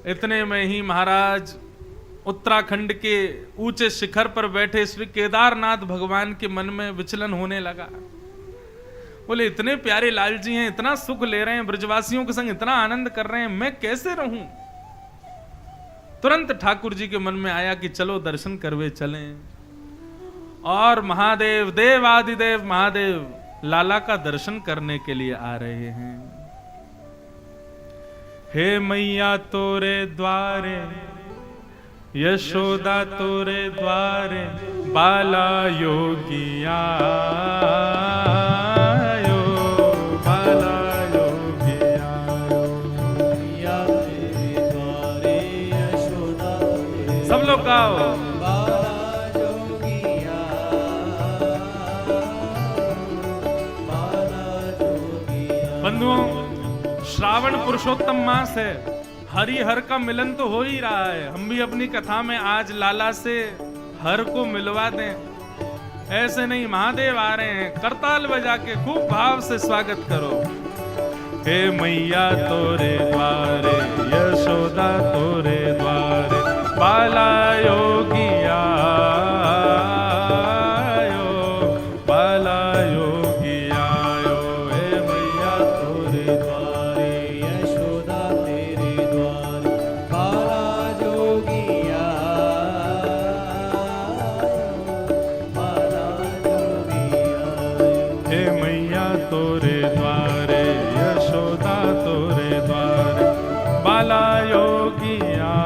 इतने में ही महाराज उत्तराखंड के ऊंचे शिखर पर बैठे श्री केदारनाथ भगवान के मन में विचलन होने लगा। बोले इतने प्यारे लाल जी हैं, इतना सुख ले रहे हैं, ब्रजवासियों के संग इतना आनंद कर रहे हैं, मैं कैसे रहूं। तुरंत ठाकुर जी के मन में आया कि चलो दर्शन करवे चलें। और महादेव, देवादिदेव महादेव लाला का दर्शन करने के लिए आ रहे हैं। हे मैया तोरे द्वारे, यशोदा तोरे द्वारे, बाला योगिया सब लोग गाओ। बंधुओं, श्रावण पुरुषोत्तम मास है, हरि हर का मिलन तो हो ही रहा है। हम भी अपनी कथा में आज लाला से हर को मिलवा दें। ऐसे नहीं, महादेव आ रहे हैं, करताल बजा के खूब भाव से स्वागत करो। हे मैया तोरे द्वारे, यशोदा तोरे द्वारे, बाला योगिया बाला योगिया। हे मैया तोरे द्वारे, यशोदा तेरे द्वारे, बाला योगिया बाला योगिया। हे मैया तोरे द्वारे, यशोदा तोरे द्वारे, बाला योगिया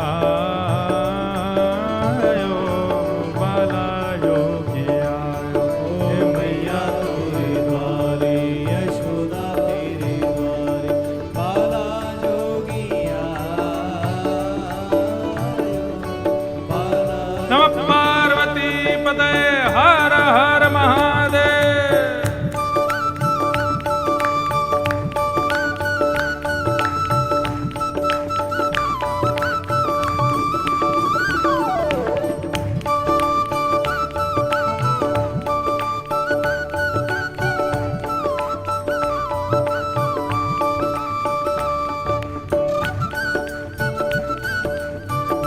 हर हर महादेव।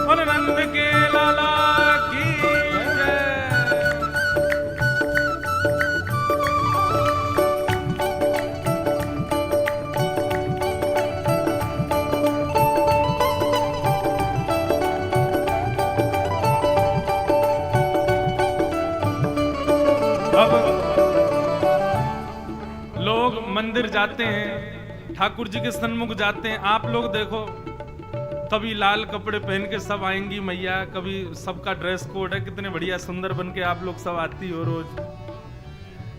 और नंद के लाला की लोग मंदिर जाते हैं, ठाकुर जी के सन्मुख जाते हैं। आप लोग देखो, कभी लाल कपड़े पहन के सब आएंगी मैया, कभी सबका ड्रेस कोड है, कितने बढ़िया सुंदर बन के आप लोग सब आती हो रोज।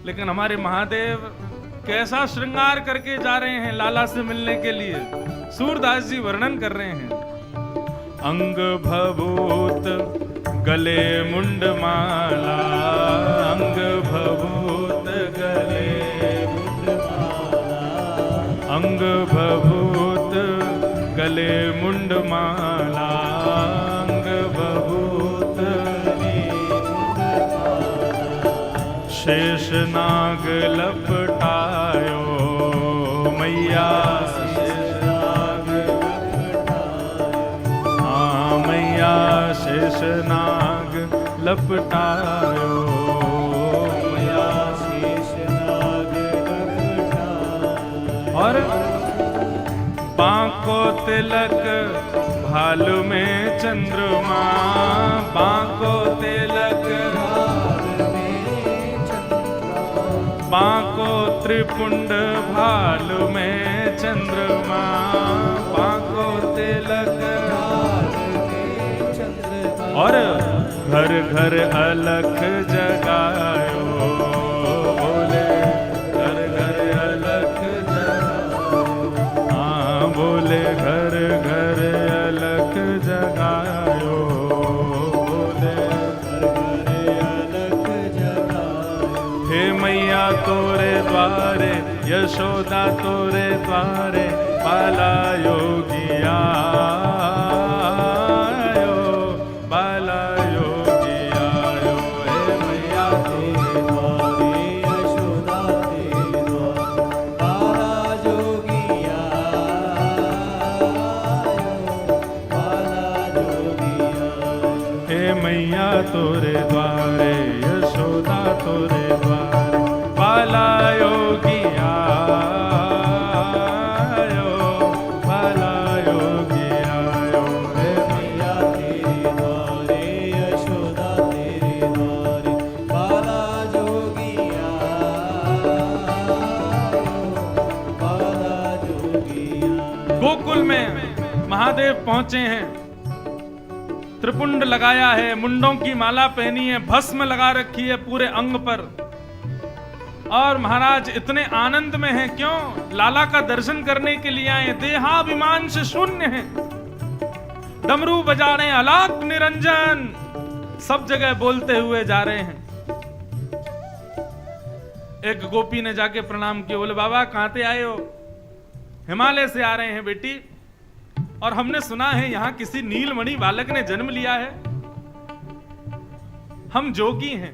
लेकिन हमारे महादेव कैसा श्रृंगार करके जा रहे हैं लाला से मिलने के लिए। सूरदास जी वर्णन कर रहे हैं। अंग भभूत गले मुंड माला, अंग भभूत गले मुंड माला, अंग भभूत गले मुंड माला, अंग भभूत शेष नाग लपटायो मैया, शेष नाग लपटायो। हाँ मैया शेष नाग लपटायो मैया, शेष नाग लपटायो। और बांको तिलक भालू में चंद्रमा, बांको तिलक बांको त्रिपुंड भालू में चंद्रमा, बांको तिलक। और घर घर अलख जगायो, बोले घर घर अलख जगायो। हाँ बोले घर घर अलख जगायो, बोले घर घर अलख जगायो। हे मैया तोरे द्वारे, यशोदा तोरे द्वारे, बाला योगिया बाला योगिया। हे मैया तोरे द्वारे, यशोदा तेरे द्वारे, बाला योगिया बाला मैया तोरे द्वारे, यशोदा तोरे द्वारे, बाला योगी आयो, बाला योगी आयो, हे मैया तेरे द्वारे, यशोदा तेरे द्वारे, बाला योगी आयो, बाला योगी आयो। गोकुल में महादेव पहुंचे हैं, त्रिपुंड लगाया है, मुंडों की माला पहनी है, भस्म लगा रखी है पूरे अंग पर, और महाराज इतने आनंद में हैं। क्यों? लाला का दर्शन करने के लिए आए, देहाभिमान से शून्य हैं, डमरू बजा रहे हैं, अलाप निरंजन सब जगह बोलते हुए जा रहे हैं। एक गोपी ने जाके प्रणाम किया, बोले बाबा कहां से आए हो? हिमालय से आ रहे हैं बेटी, और हमने सुना है यहां किसी नीलमणि बालक ने जन्म लिया है। हम जोगी हैं,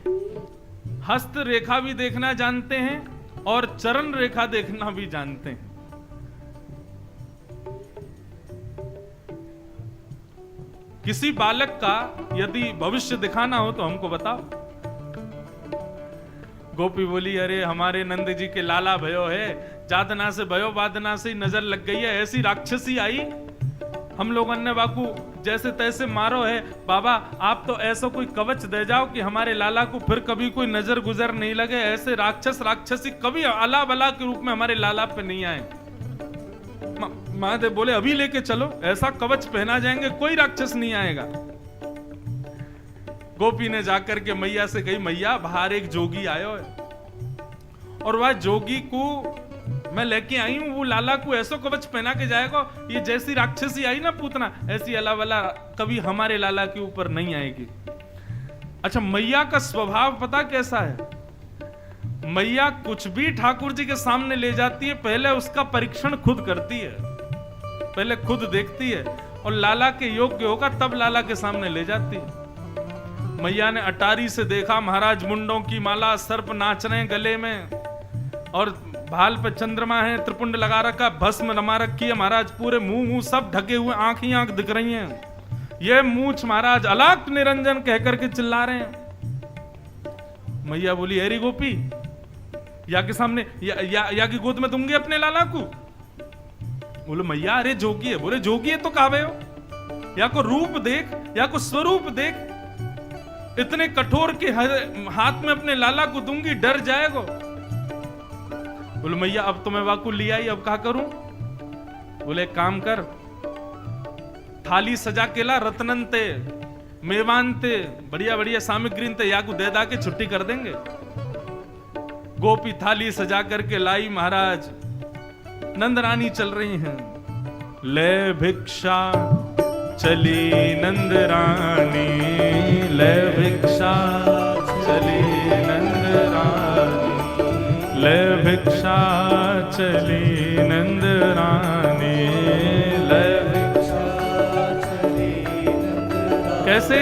हस्त रेखा भी देखना जानते हैं और चरण रेखा देखना भी जानते हैं। किसी बालक का यदि भविष्य दिखाना हो तो हमको बताओ। गोपी बोली, अरे हमारे नंद जी के लाला भयो है, जादना से भयो बादना से नजर लग गई है, ऐसी राक्षसी आई, हम लोगों ने बाकू जैसे तैसे मारो है। बाबा आप तो ऐसा कोई कवच दे जाओ कि हमारे लाला को फिर कभी कोई नजर गुजर नहीं लगे, ऐसे राक्षस राक्षसी कभी अला बला के रूप में हमारे लाला पे नहीं आए। महादेव बोले अभी लेके चलो, ऐसा कवच पहना जाएंगे कोई राक्षस नहीं आएगा। गोपी ने जाकर के मैया से कही, मैया बाहर एक जोगी आयो है, और वह जोगी को मैं लेके आई हूं, वो लाला को ऐसा कवच पहना के जाएगा, ये जैसी राक्षसी आई ना पूतना, ऐसी अला वाला कभी हमारे लाला के ऊपर नहीं आएगी। अच्छा, मैया का स्वभाव पता कैसा है? मैया कुछ भी ठाकुर जी के सामने ले जाती है, पहले उसका परीक्षण खुद करती है, पहले खुद देखती है, और लाला के योग्य होगा तब लाला के सामने ले जाती है। मैया ने अटारी से देखा, महाराज मुंडों की माला, सर्प नाच रहे गले में, और भाल पे चंद्रमा है, त्रिपुंड लगा रखा, भस्म रमा रखी है महाराज, पूरे मुंह सब ढके हुए, आंख ही आंख दिख रही हैं, ये मूंछ महाराज अलाप निरंजन कह करके चिल्ला रहे हैं। मैया बोली, अरे गोपी या के सामने या की गोद में दूंगी अपने लाला को? बोले मैया अरे जोगी है। बोले जोगी है तो कहावे हो, या को रूप देख, या को स्वरूप देख, इतने कठोर के हाथ में अपने लाला को दूंगी, डर जाएगा। बोले मैया अब तो मैं वाकु लिया ही, अब क्या करूं? बोले काम कर, थाली सजा के ला, रत्नंते मेवानते बढ़िया बढ़िया सामग्री या को दे दा के छुट्टी कर देंगे। गोपी थाली सजा करके लाई महाराज, नंद रानी चल रही हैं, ले भिक्षा चली नंद रानी, ले भिक्षा चली नंद रानी, ले भिक्षा चली नंद रानी, ले भिक्षा चली नंद रानी। कैसे?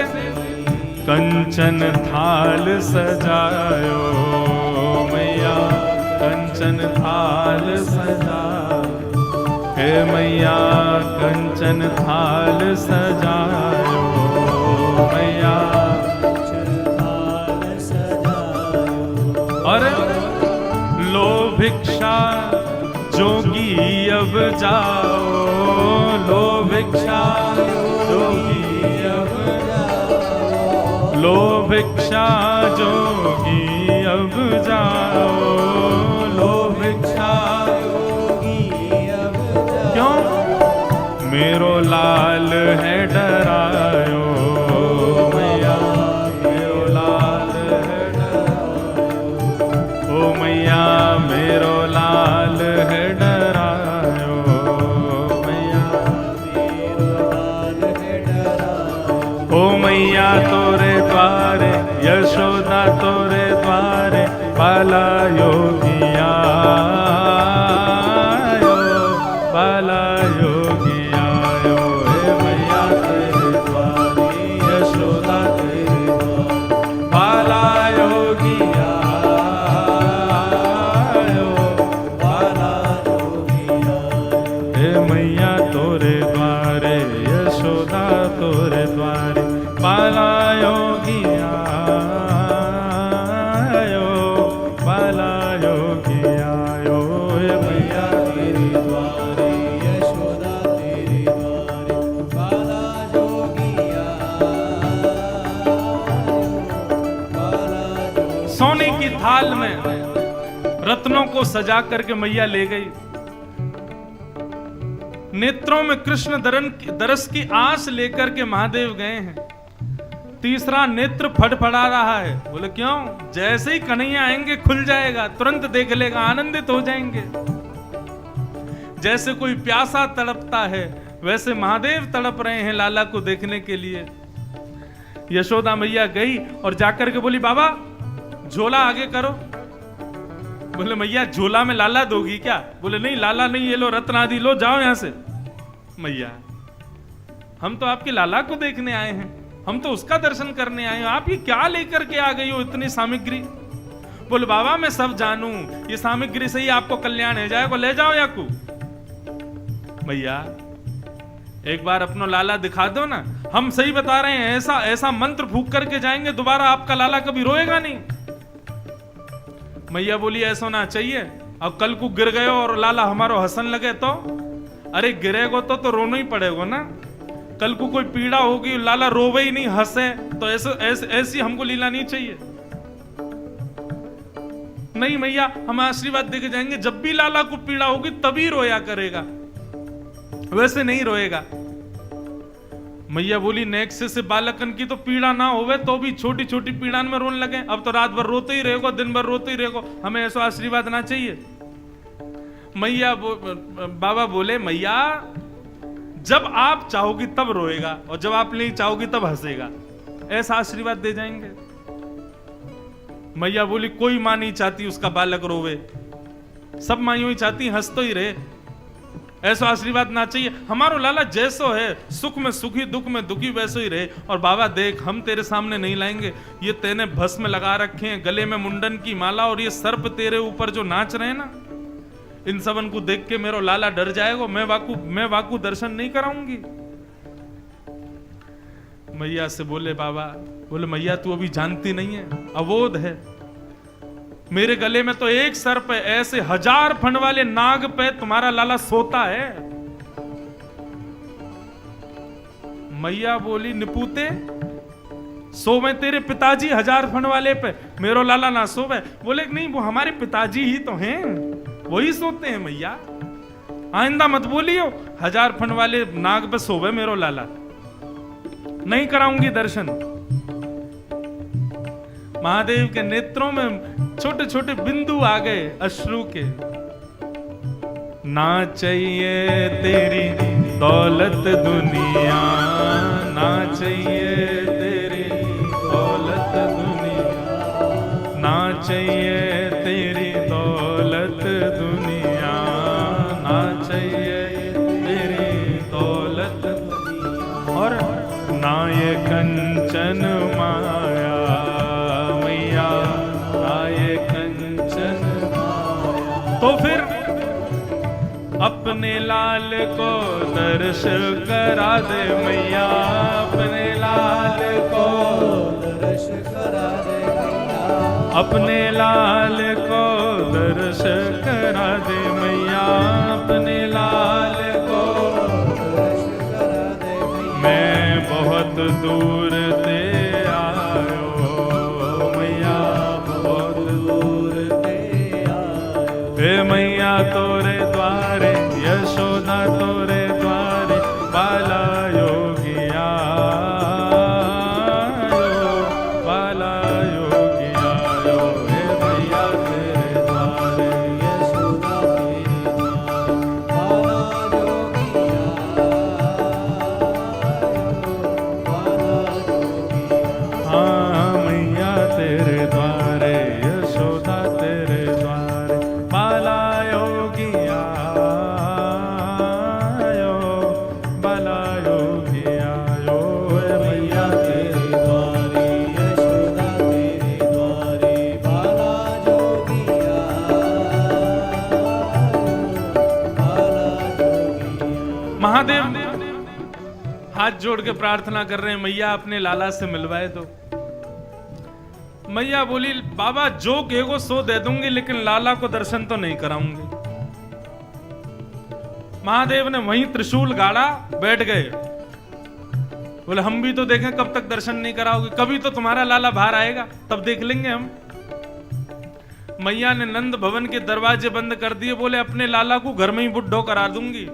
कंचन थाल सजायो मैया, कंचन थाल सजायो, हे मैया कंचन थाल सजायो मैया, थाल सजायो। और लो भिक्षा जोगी अब जाओ, लो भिक्षा जोगी अब जाओ, लो भिक्षा जोगी अब जाओ, लो भिक्षा जोगी अब जाओ। क्यों? मेरो लाल है डरायो मैया, मेरो लाल है डरायो, ओ मैया मेरो लाल है डरायो मैया, मेरो लाल है डरायो। ओ मैया तोरे द्वारे, यशोदा तोरे द्वारे, बाला योगिया आयो, बाला योगिया आयो, हे मैया तेरे द्वारे, यशोदा तेरे द्वारे, बाला योगिया आयो, बाला योगिया आयो, हे मैया तोरे द्वारे, यशोदा यशोदा तोरे द्वारे बाला योगी आयो, बाला योगी आयो हे मैया तेरे द्वारे यशोदा तेरे द्वारे बाला योगी आयो। सोने की थाल में रत्नों को सजा करके मैया ले गई। नेत्रों में कृष्ण दरस की आस लेकर के महादेव गए हैं। तीसरा नेत्र फड़फड़ा रहा है। बोले क्यों? जैसे ही कन्हैया आएंगे खुल जाएगा, तुरंत देख लेगा, आनंदित हो जाएंगे। जैसे कोई प्यासा तड़पता है वैसे महादेव तड़प रहे हैं लाला को देखने के लिए। यशोदा मैया गई और जाकर के बोली बाबा झोला आगे करो। बोले मैया झोला में लाला दोगी क्या? बोले नहीं लाला नहीं, ये लो रत्न आदि लो, जाओ यहां से। मैया हम तो आपके लाला को देखने आए हैं, हम तो उसका दर्शन करने आए हैं, आप ये क्या लेकर के आ गई हो इतनी सामग्री? बोले बाबा मैं सब जानू, ये सामग्री से ही आपको कल्याण हो जाएगा, ले जाओ याकू। मैया एक बार अपना लाला दिखा दो ना, हम सही बता रहे हैं, ऐसा ऐसा मंत्र फूंक करके जाएंगे दोबारा आपका लाला कभी रोएगा नहीं। मैया बोली ऐसा होना चाहिए, अब कल को गिर गए और लाला हमारो हंसन लगे तो? अरे गिरेगो तो रोना ही पड़ेगा ना। कल को कोई पीड़ा होगी, लाला रोवे ही नहीं हंसे, तो ऐसी हमको लीला नहीं चाहिए। नहीं मैया हम आशीर्वाद देके जाएंगे, जब भी लाला को पीड़ा होगी तभी रोया करेगा, वैसे नहीं रोएगा। मैया बोली नेक्स्ट से बालकन की तो पीड़ा ना होवे तो भी छोटी छोटी पीड़ा में रोने लगे, अब तो रात भर रोते ही रहेगो, दिन भर रोते ही रहेगो, हमें ऐसा आशीर्वाद ना चाहिए। मैया बाबा बोले मैया जब आप चाहोगी तब रोएगा और जब आप नहीं चाहोगी तब हंसेगा, ऐसा आशीर्वाद दे जाएंगे। मैया बोली कोई मां नहीं चाहती उसका बालक रोवे, सब माइयों ही चाहती हंस तो ही रहे, ऐसा आशीर्वाद ना चाहिए। हमारो लाला जैसो है, सुख में सुखी दुख में दुखी वैसो ही रहे। और बाबा देख हम तेरे सामने नहीं लाएंगे, ये तेने भस्म लगा रखे हैं, गले में मुंडन की माला और ये सर्प तेरे ऊपर जो नाच रहे हैं ना, इन सबन को देख के मेरा लाला डर जाएगा, मैं वाकू दर्शन नहीं कराऊंगी। मैया से बोले बाबा, बोले मैया तू अभी जानती नहीं है, अवोध है, मेरे गले में तो एक सर्प है, ऐसे 1000 फण वाले नाग पे तुम्हारा लाला सोता है। मैया बोली निपूते सोवे तेरे पिताजी 1000 फण वाले पे, मेरो लाला ना सोवे। बोले नहीं वो हमारे पिताजी ही तो हैं, वही सोते हैं। मैया आइंदा मत बोलियो 1000 फण वाले नाग पे सोवे मेरो लाला, नहीं कराऊंगी दर्शन। महादेव के नेत्रों में छोटे छोटे बिंदु आ गए अश्रु के। ना चाहिए तेरी दौलत दुनिया, ना चाहिए तेरी दौलत दुनिया, ना चाहिए तेरी दौलत दुनिया, ना चाहिए तेरी दौलत दुनिया, और ना ये कंचन माया तो फिर अपने लाल को दर्श करा दे मैया, अपने लाल को दर्श करा दे मैया, अपने लाल को दर्श करा दे मैया, अपने लाल को दर्श करा दे मैया। मैं बहुत दूर से आयो मैया, बहुत दूर से आयो हे मैया तोरे द्वारे, यशोदा तोरे द्वारे, बाला योगी आयो, बाला योगी आयो हे मैया तेरे द्वारे, यशोदा तेरे द्वारे, बाला योगी आयो, बाला योगी जोड़ के प्रार्थना कर रहे हैं, मैया अपने लाला से मिलवाए दो। मैया बोली, बाबा जो कहेगो सो दे दूंगी, लेकिन लाला को दर्शन तो नहीं कराऊंगी। महादेव ने वहीं त्रिशूल गाड़ा, बैठ गए। बोले हम भी तो देखें कब तक दर्शन नहीं कराओगे, कभी तो तुम्हारा लाला बाहर आएगा, तब देख लेंगे हम। मैया ने नंद भवन के दरवाजे बंद कर दिए। बोले अपने लाला को घर में ही बुड्ढो करा दूंगी,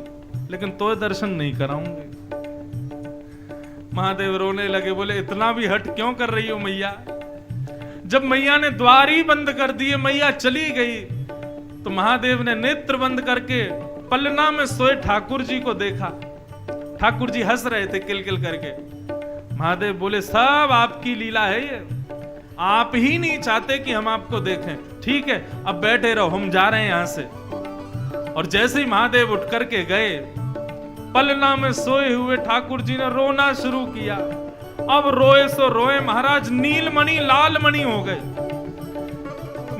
लेकिन तो दर्शन नहीं कराऊंगी। महादेव रोने लगे। बोले इतना भी हट क्यों कर रही हो मैया? जब मैया ने द्वार ही बंद कर दिए, मैया चली गई, तो महादेव ने नेत्र बंद करके पलना में सोए ठाकुर जी को देखा। ठाकुर जी हंस रहे थे किलकिल करके। महादेव बोले सब आपकी लीला है, ये आप ही नहीं चाहते कि हम आपको देखें। ठीक है, अब बैठे रहो, हम जा रहे हैं यहां से। और जैसे ही महादेव उठ करके गए, पलना में सोए हुए ठाकुर जी ने रोना शुरू किया। अब रोए सो रोए महाराज, नीलमणि लालमणि हो गए,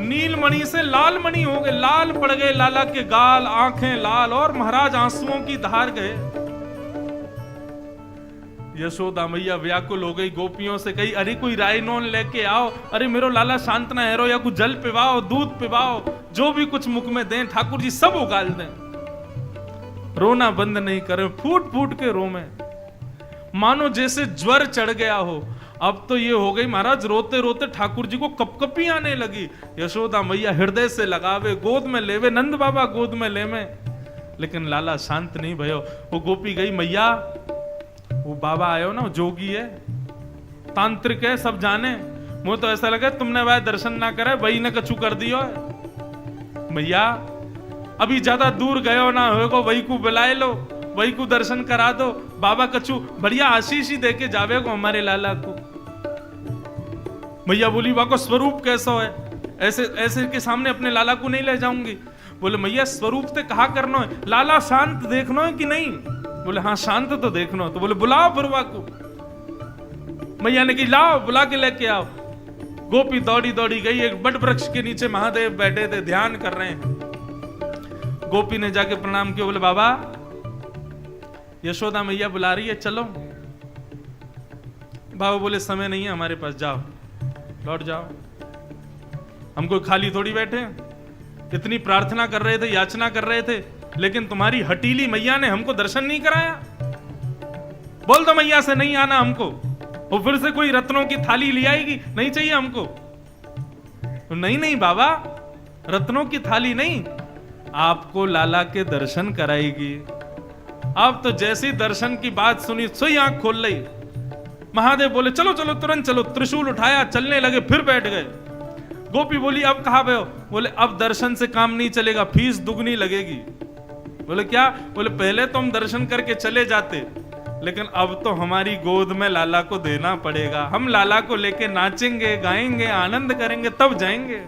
नीलमणि से लालमणि हो गए, लाल पड़ गए लाला के गाल, आंखें लाल, और महाराज आंसुओं की धार गए। यशोदा मैया व्याकुल हो गई, गोपियों से कही अरे कोई रायनोन लेके आओ, अरे मेरो लाला शांत ना हेरो, या कुछ जल पिवाओ, दूध पिवाओ, जो भी कुछ मुख में दें, ठाकुर जी सब उगाल दें। रोना बंद नहीं करे, फूट फूट के रो में, मानो जैसे ज्वर चढ़ गया हो। अब तो ये हो गई महाराज, रोते रोते ठाकुर जी को कपकपी आने लगी। यशोदा मैया हृदय से लगावे, गोद में लेवे, नंद बाबा गोद में लेवे, लेकिन लाला शांत नहीं भयो। वो गोपी गई, मैया वो बाबा आयो ना, जोगी है, तांत्रिक है, सब जाने, मुझे तो ऐसा लगा तुमने वह दर्शन ना करे, वही ने कछु कर दियो है। मैया अभी ज्यादा दूर गयो ना होगो, वही को बुलाए लो, वही को दर्शन करा दो, बाबा कछु बढ़िया आशीष ही देके जावे को हमारे लाला को। मैया बोली वहां को स्वरूप कैसा है, ऐसे ऐसे के सामने अपने लाला को नहीं ले जाऊंगी। बोले मैया स्वरूप से कहा करना है, लाला शांत देखना है कि नहीं? बोले हाँ शांत तो देखना। तो बोले बुलाओ बुरवा को। मैया ने कही लाओ, बुला के लेके आओ। गोपी दौड़ी दौड़ी गई, एक बड़ वृक्ष के नीचे महादेव बैठे थे, ध्यान कर रहे हैं। गोपी ने जाके प्रणाम किया, बोले बाबा यशोदा मैया बुला रही है, चलो। बाबा बोले समय नहीं है हमारे पास, जाओ लौट जाओ, हम कोई खाली थोड़ी बैठे हैं। इतनी प्रार्थना कर रहे थे, याचना कर रहे थे, लेकिन तुम्हारी हटीली मैया ने हमको दर्शन नहीं कराया। बोल दो मैया से नहीं आना हमको, वो फिर से कोई रत्नों की थाली ले आएगी, नहीं चाहिए हमको। नहीं नहीं बाबा, रत्नों की थाली नहीं, आपको लाला के दर्शन कराएगी। अब तो जैसी दर्शन की बात सुनी, सोई आंख खोल ली। महादेव बोले चलो चलो तुरंत चलो, त्रिशूल उठाया, चलने लगे, फिर बैठ गए। गोपी बोली अब कहां गए हो? बोले अब दर्शन से काम नहीं चलेगा, फीस दुगनी लगेगी। बोले क्या? बोले पहले तो हम दर्शन करके चले जाते, लेकिन अब तो हमारी गोद में लाला को देना पड़ेगा, हम लाला को लेके नाचेंगे, गाएंगे, आनंद करेंगे, तब जाएंगे।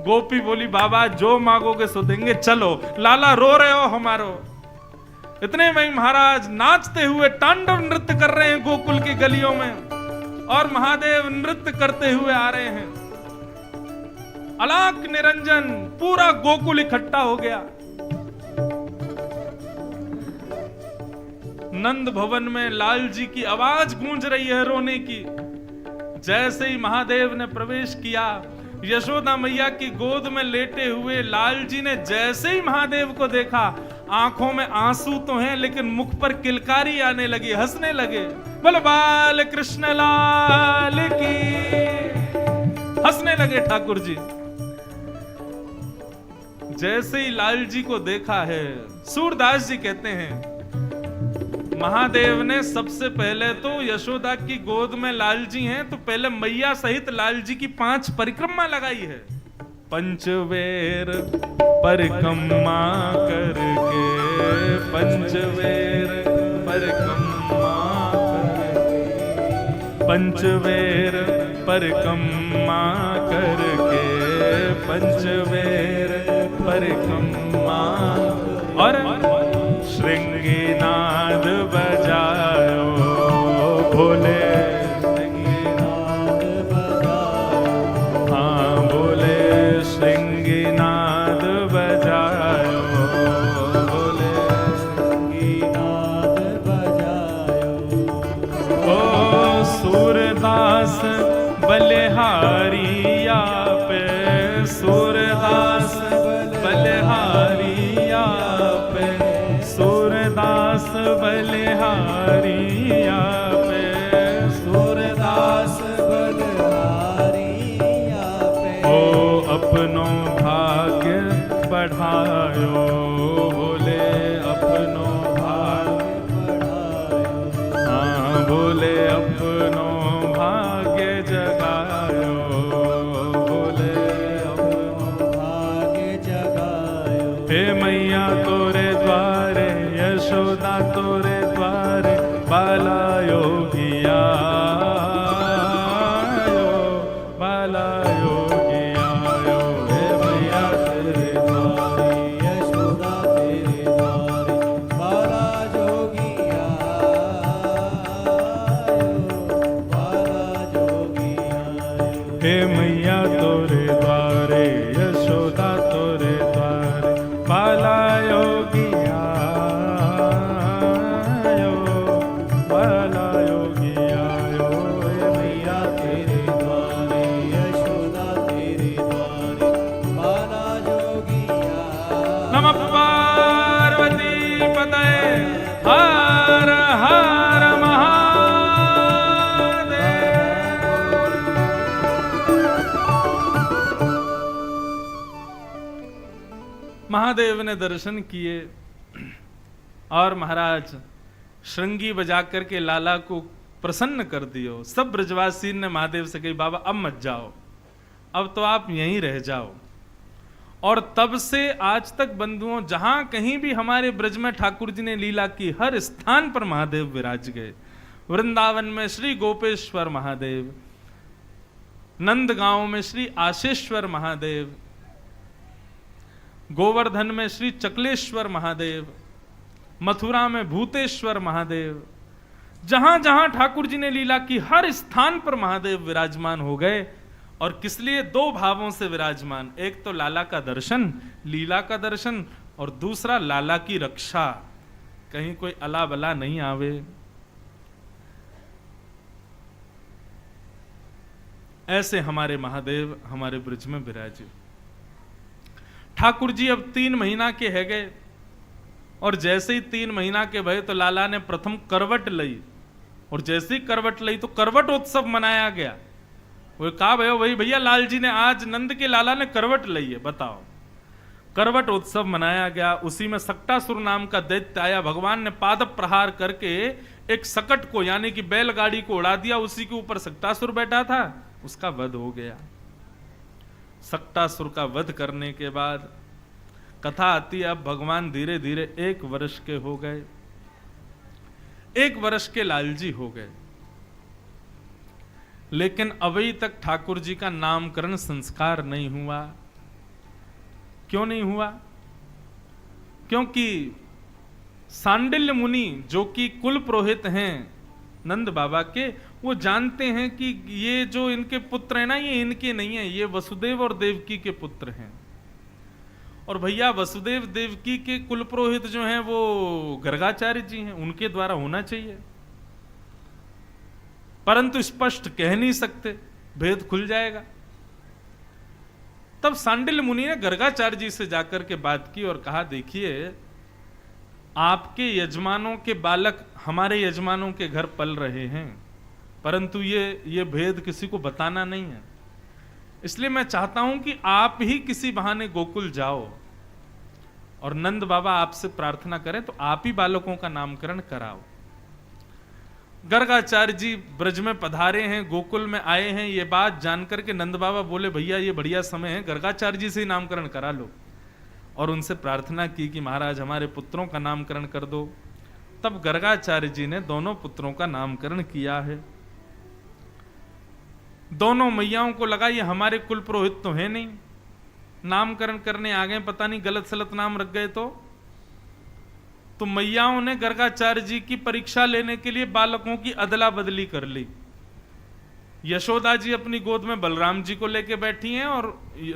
गोपी बोली बाबा जो मांगोगे सो देंगे, चलो। लाला रो रहे हो हमारो। इतने में महाराज नाचते हुए तांडव नृत्य कर रहे हैं गोकुल की गलियों में, और महादेव नृत्य करते हुए आ रहे हैं। अलाक निरंजन, पूरा गोकुल इकट्ठा हो गया। नंद भवन में लाल जी की आवाज गूंज रही है रोने की। जैसे ही महादेव ने प्रवेश किया, यशोदा मैया की गोद में लेटे हुए लाल जी ने जैसे ही महादेव को देखा, आंखों में आंसू तो हैं, लेकिन मुख पर किलकारी आने लगी, हंसने लगे। बोले बाल कृष्ण लाल की, हंसने लगे ठाकुर जी। जैसे ही लाल जी को देखा है, सूरदास जी कहते हैं महादेव ने सबसे पहले तो यशोदा की गोद में लाल जी हैं, तो पहले मैया सहित लाल जी की 5 परिक्रमा लगाई है। पंचवेर परिक्रमा करके, पंचवेर परिक्रमा करके, पंचवेर परिक्रमा करके, पंचवेर परिक्रमा, और श्रृंगीनाद बजायो भोले, श्रृंगीनाद बजायो, हाँ बोले श्रृंगीनाद बजायो, बोले श्रृंगीनाद बजायो, सूरदास बलिहारी आपे, सूरदास बलिहारी आपे, सूरदास बलिहारी आपे, सूरदास बलिहारी आपे। ओ अपनो भाग्य बढ़ायो, बोले अपनो भाग्य बढ़ायो। हाँ बोले अपनो भाग्य जगायो, बोले अपनो भाग्य जगायो। हे मैया तोरे द्वारे, यशोदा तोरे द्वारे, बाला योगिया बाला योगिया। हे मैया तेरे द्वारे, यशोदा तेरे द्वारे, बाला जोगिया बाला जोगिया। हे मैया तोरे द्वारे, यशोदा तोरे द्वारे, बाला योगिया बाला योगिया। हे मैया तेरे द्वारे, यशोदा तेरे द्वारे, बाला जोगिया। नमः पार्वती पतये, हर हर महादेव ने दर्शन किए और महाराज श्रृंगी बजा करके लाला को प्रसन्न कर दियो। सब ब्रजवासी ने महादेव से कही बाबा अब मत जाओ, अब तो आप यहीं रह जाओ। और तब से आज तक बंधुओं जहां कहीं भी हमारे ब्रज में ठाकुर जी ने लीला की, हर स्थान पर महादेव विराज गए। वृंदावन में श्री गोपेश्वर महादेव, नंदगांव में श्री आशेश्वर महादेव, गोवर्धन में श्री चकलेश्वर महादेव, मथुरा में भूतेश्वर महादेव। जहां जहां ठाकुर जी ने लीला की, हर स्थान पर महादेव विराजमान हो गए। और किस लिए? दो भावों से विराजमान। एक तो लाला का दर्शन, लीला का दर्शन, और दूसरा लाला की रक्षा, कहीं कोई अला बला नहीं आवे। ऐसे हमारे महादेव हमारे ब्रज में विराजे। ठाकुर जी अब 3 महीना के है गए, और जैसे ही 3 महीना के भये तो लाला ने प्रथम करवट लई, और जैसे ही करवट लई तो करवट उत्सव मनाया गया। वो कहा भयो वही भैया लाल जी ने आज नंद के लाला ने करवट लई है, बताओ। करवट उत्सव मनाया गया। उसी में सक्टासुर नाम का दैत्य आया। भगवान ने पाद प्रहार करके एक सकट को यानी कि बैलगाड़ी को उड़ा दिया। उसी के ऊपर सक्टासुर बैठा था, उसका वध हो गया। सक्टासुर का वध करने के बाद कथा आती है, अब भगवान धीरे धीरे 1 वर्ष के हो गए। 1 वर्ष के लालजी हो गए, लेकिन अभी तक ठाकुर जी का नामकरण संस्कार नहीं हुआ। क्यों नहीं हुआ? क्योंकि सांडिल्य मुनि जो कि कुल पुरोहित हैं नंद बाबा के, वो जानते हैं कि ये जो इनके पुत्र हैं ना, ये इनके नहीं है, ये वसुदेव और देवकी के पुत्र हैं। और भैया वसुदेव देवकी के कुल पुरोहित जो हैं वो गर्गाचार्य जी हैं, उनके द्वारा होना चाहिए, परंतु स्पष्ट कह नहीं सकते, भेद खुल जाएगा। तब सांडिल्य मुनि ने गर्गाचार्य जी से जाकर के बात की और कहा देखिए आपके यजमानों के बालक हमारे यजमानों के घर पल रहे हैं, परंतु ये भेद किसी को बताना नहीं है। इसलिए मैं चाहता हूं कि आप ही किसी बहाने गोकुल जाओ और नंद बाबा आपसे प्रार्थना करें तो आप ही बालकों का नामकरण कराओ। गर्गाचार्य जी ब्रज में पधारे हैं, गोकुल में आए हैं। ये बात जानकर के नंद बाबा बोले भैया ये बढ़िया समय है, गर्गाचार्य जी से ही नामकरण करा लो। और उनसे प्रार्थना की कि महाराज हमारे पुत्रों का नामकरण कर दो। तब गर्गाचार्य जी ने दोनों पुत्रों का नामकरण किया है। दोनों मैयाओं को लगा ये हमारे कुल पुरोहित तो है नहीं, नामकरण करने आ गए, पता नहीं गलत सलत नाम रख गए तो मैयाओं ने गर्गाचार्य जी की परीक्षा लेने के लिए बालकों की अदला बदली कर ली। यशोदा जी अपनी गोद में बलराम जी को लेके बैठी हैं और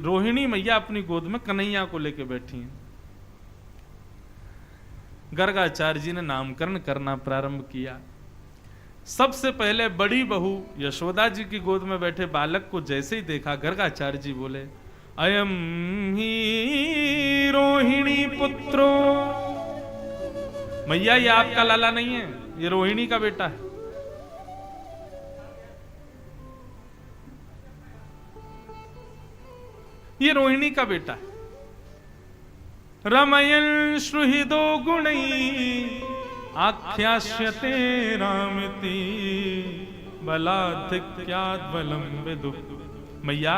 रोहिणी मैया अपनी गोद में कन्हैया को लेके बैठी हैं। गर्गाचार्य जी ने नामकरण करना प्रारंभ किया। सबसे पहले बड़ी बहू यशोदा जी की गोद में बैठे बालक को जैसे ही देखा, गर्गाचार्य जी बोले, अयम ही रोहिणी पुत्रो। मैया ये आपका लाला नहीं है, ये रोहिणी का बेटा है। ये रोहिणी का बेटा है। रमयन श्रुहिदो गुणई आख्यास्यते रामति बलाधिक्यात् बलम विदु। मैया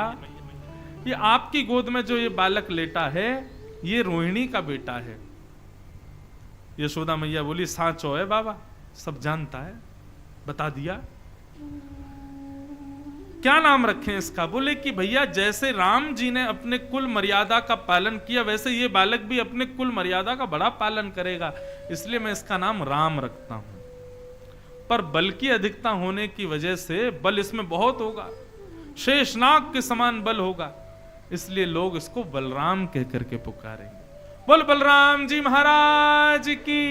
ये आपकी गोद में जो ये बालक लेटा है, ये रोहिणी का बेटा है। यशोदा मैया बोली, साचो है बाबा, सब जानता है, बता दिया। क्या नाम रखें इसका? बोले कि भैया जैसे राम जी ने अपने कुल मर्यादा का पालन किया, वैसे ये बालक भी अपने कुल मर्यादा का बड़ा पालन करेगा, इसलिए मैं इसका नाम राम रखता हूं। पर बल की अधिकता होने की वजह से बल इसमें बहुत होगा, शेषनाग के समान बल होगा, इसलिए लोग इसको बलराम कह करके पुकारेंगे। बोल बलराम जी महाराज की।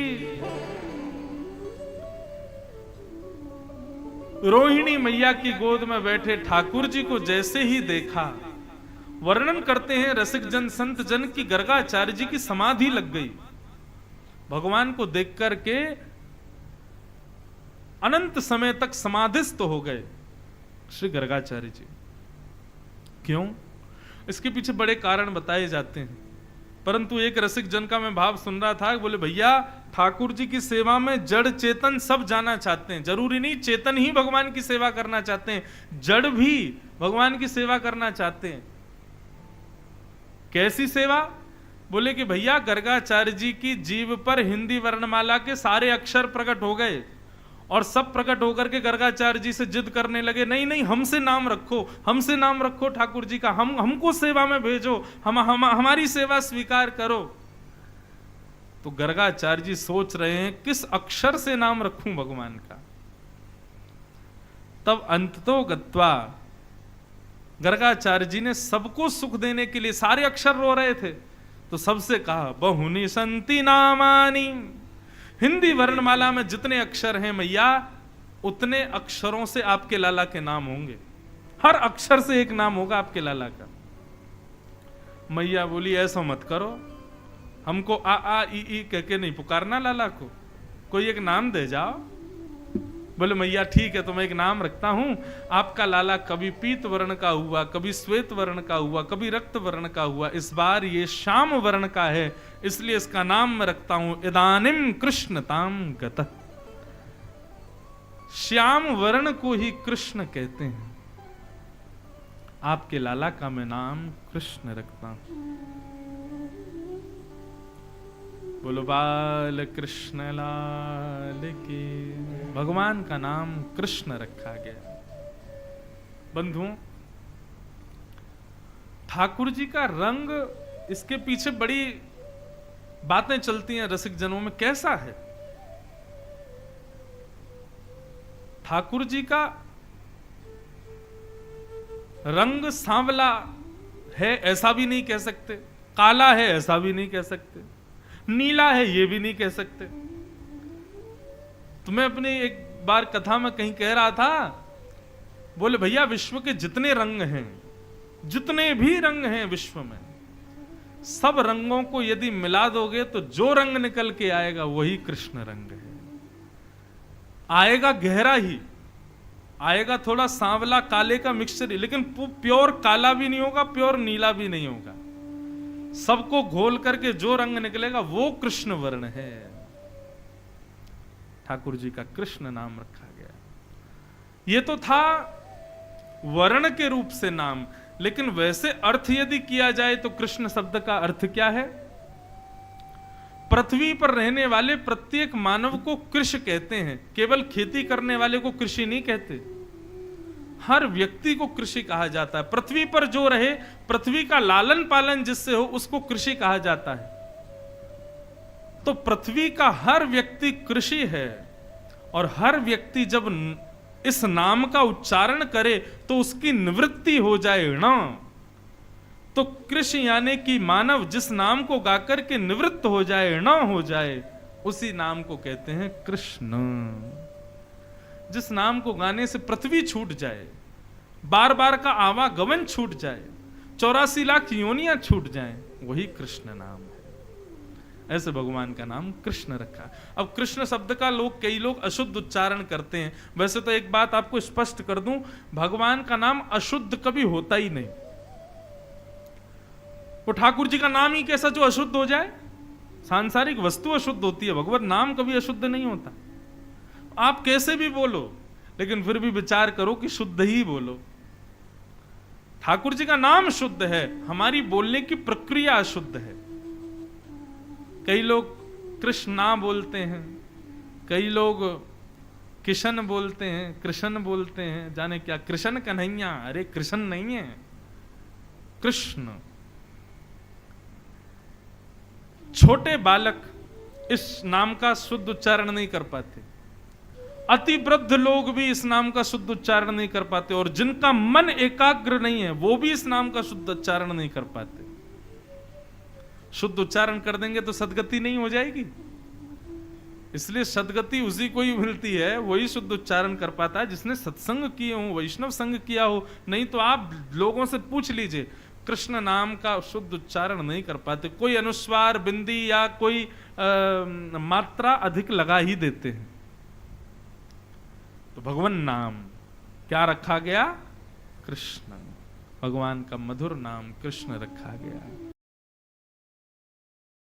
रोहिणी मैया की गोद में बैठे ठाकुर जी को जैसे ही देखा, वर्णन करते हैं रसिक जन संत जन की गर्गाचार्य जी की समाधि लग गई। भगवान को देख करके अनंत समय तक समाधिस्थ हो गए श्री गर्गाचार्य जी। क्यों? इसके पीछे बड़े कारण बताए जाते हैं, परंतु एक रसिक जन का मैं भाव सुन रहा था, बोले भैया ठाकुर जी की सेवा में जड़ चेतन सब जाना चाहते हैं, जरूरी नहीं चेतन ही भगवान की सेवा करना चाहते हैं, जड़ भी भगवान की सेवा करना चाहते हैं। कैसी सेवा? बोले कि भैया गर्गाचार्य जी की जीभ पर हिंदी वर्णमाला के सारे अक्षर प्रकट हो गए और सब प्रकट होकर के गर्गाचार्य जी से जिद करने लगे, नहीं नहीं हमसे नाम रखो, हमसे नाम रखो ठाकुर जी का, हमको सेवा में भेजो, हमारी सेवा स्वीकार करो। तो गर्गाचार्य जी सोच रहे हैं किस अक्षर से नाम रखूं भगवान का। तब अंततो गत्वा गर्गाचार्य जी ने सबको सुख देने के लिए, सारे अक्षर रो रहे थे, तो सबसे कहा बहुनी संति नामानी, हिंदी वर्णमाला में जितने अक्षर हैं मैया, उतने अक्षरों से आपके लाला के नाम होंगे, हर अक्षर से एक नाम होगा आपके लाला का। मैया बोली ऐसा मत करो, हमको आ आ ई कह के नहीं पुकारना लाला को, कोई एक नाम दे जाओ। बोले मैया ठीक है, तो मैं एक नाम रखता हूं, आपका लाला कभी पीत वर्ण का हुआ, कभी श्वेत वर्ण का हुआ, कभी रक्त वर्ण का हुआ, इस बार ये श्याम वर्ण का है, इसलिए इसका नाम मैं रखता हूं इदानिम कृष्णताम गतः। श्याम वर्ण को ही कृष्ण कहते हैं, आपके लाला का मैं नाम कृष्ण रखता हूं। बोलो बाल कृष्ण लाल की। भगवान का नाम कृष्ण रखा गया। बंधुओं, ठाकुर जी का रंग, इसके पीछे बड़ी बातें चलती हैं रसिक जनों में, कैसा है ठाकुर जी का रंग? सांवला है ऐसा भी नहीं कह सकते, काला है ऐसा भी नहीं कह सकते, नीला है ये भी नहीं कह सकते। तुम्हें अपनी एक बार कथा में कहीं कह रहा था, बोले भैया विश्व के जितने रंग हैं, जितने भी रंग हैं विश्व में, सब रंगों को यदि मिला दोगे तो जो रंग निकल के आएगा वही कृष्ण रंग है। आएगा गहरा ही आएगा, थोड़ा सांवला काले का मिक्सचर, लेकिन प्योर काला भी नहीं होगा, प्योर नीला भी नहीं होगा, सबको घोल करके जो रंग निकलेगा वो कृष्ण वर्ण है। ठाकुर जी का कृष्ण नाम रखा गया। ये तो था वर्ण के रूप से नाम, लेकिन वैसे अर्थ यदि किया जाए तो कृष्ण शब्द का अर्थ क्या है? पृथ्वी पर रहने वाले प्रत्येक मानव को कृषि कहते हैं, केवल खेती करने वाले को कृषि नहीं कहते, हर व्यक्ति को कृषि कहा जाता है। पृथ्वी पर जो रहे, पृथ्वी का लालन पालन जिससे हो, उसको कृषि कहा जाता है। तो पृथ्वी का हर व्यक्ति कृषि है, और हर व्यक्ति जब इस नाम का उच्चारण करे तो उसकी निवृत्ति हो जाए ना। तो कृषि यानी कि मानव जिस नाम को गाकर के निवृत्त हो जाए, ना हो जाए, उसी नाम को कहते हैं कृष्ण। जिस नाम को गाने से पृथ्वी छूट जाए, बार बार का आवागमन छूट जाए, 84 लाख योनियां छूट जाएं, वही कृष्ण नाम है। ऐसे भगवान का नाम कृष्ण रखा। अब कृष्ण शब्द का कई लोग अशुद्ध उच्चारण करते हैं। वैसे तो एक बात आपको स्पष्ट कर दूं, भगवान का नाम अशुद्ध कभी होता ही नहीं। वो ठाकुर जी का नाम ही कैसा जो अशुद्ध हो जाए? सांसारिक वस्तु अशुद्ध होती है, भगवत नाम कभी अशुद्ध नहीं होता। आप कैसे भी बोलो, लेकिन फिर भी विचार करो कि शुद्ध ही बोलो। ठाकुर जी का नाम शुद्ध है, हमारी बोलने की प्रक्रिया अशुद्ध है। कई लोग कृष्ण ना बोलते हैं, कई लोग किशन बोलते हैं, कृष्ण बोलते हैं, जाने क्या कृष्ण कन्हैया। अरे कृष्ण नहीं है, कृष्ण। छोटे बालक इस नाम का शुद्ध उच्चारण नहीं कर पाते, अति वृद्ध लोग भी इस नाम का शुद्ध उच्चारण नहीं कर पाते, और जिनका मन एकाग्र नहीं है वो भी इस नाम का शुद्ध उच्चारण नहीं कर पाते। शुद्ध उच्चारण कर देंगे तो सदगति नहीं हो जाएगी। इसलिए सदगति उसी को ही मिलती है, वही शुद्ध उच्चारण कर पाता है जिसने सत्संग किए हो, वैष्णव संग किया हो। नहीं तो आप लोगों से पूछ लीजिए, कृष्ण नाम का शुद्ध उच्चारण नहीं कर पाते। कोई अनुस्वार, बिंदी या कोई मात्रा अधिक लगा ही देते हैं। तो भगवान नाम क्या रखा गया? कृष्ण। भगवान का मधुर नाम कृष्ण रखा गया।